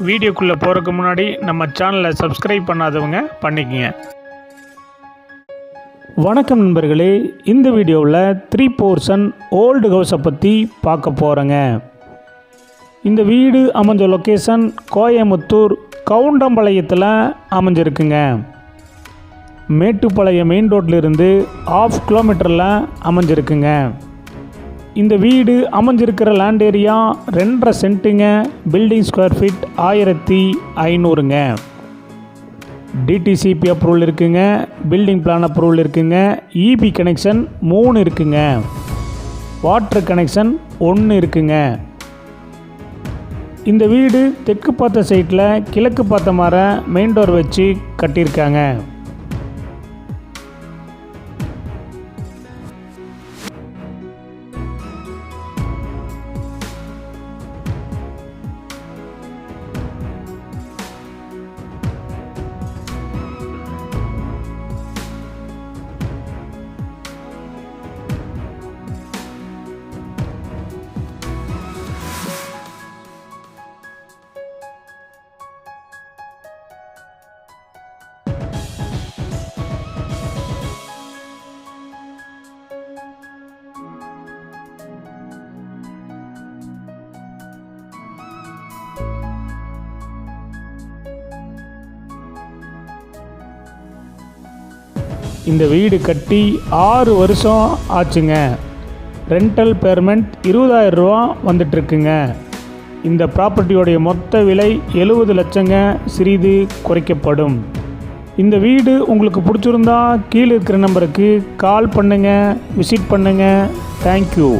வீடியோக்குள்ளே போகிறதுக்கு முன்னாடி நம்ம சேனலை சப்ஸ்கிரைப் பண்ணாதவங்க பண்ணிக்கங்க. வணக்கம் நண்பர்களே, இந்த வீடியோவில் 3 போர்ஷன் ஓல்டு ஹவுஸை பற்றி பார்க்க போகிறேங்க. இந்த வீடு அமைஞ்ச லொக்கேஷன் கோயமுத்தூர் கவுண்டம்பாளையத்தில் அமைஞ்சிருக்குங்க. மேட்டுப்பாளையம் மெயின் ரோட்லேருந்து 1/2 கிலோமீட்டரில் அமைஞ்சிருக்குங்க. இந்த வீடு அமைஞ்சிருக்கிற லேண்ட் ஏரியா 2.5 சென்ட்டுங்க. பில்டிங் ஸ்கொயர் ஃபீட் 1500ங்க. டிடிசிபி அப்ரூவல் இருக்குங்க. பில்டிங் பிளான் அப்ரூவல் இருக்குங்க. இபி கனெக்ஷன் 3 இருக்குங்க. வாட்டர் கனெக்ஷன் 1 இருக்குங்க. இந்த வீடு தெற்கு பார்த்த சைட்டில் கிழக்கு பார்த்த மாதிரி மெயின் டோர் வச்சு கட்டியிருக்காங்க. இந்த வீடு கட்டி 6 வருஷம் ஆச்சுங்க. ரெண்டல் பேமெண்ட் 20,000 ரூபா வந்துட்டுருக்குங்க. இந்த ப்ராப்பர்ட்டியோடைய மொத்த விலை 70 லட்சங்க. சிறிது குறைக்கப்படும். இந்த வீடு உங்களுக்கு பிடிச்சிருந்தா கீழே இருக்கிற நம்பருக்கு கால் பண்ணுங்கள், விசிட் பண்ணுங்கள். தேங்க்யூ.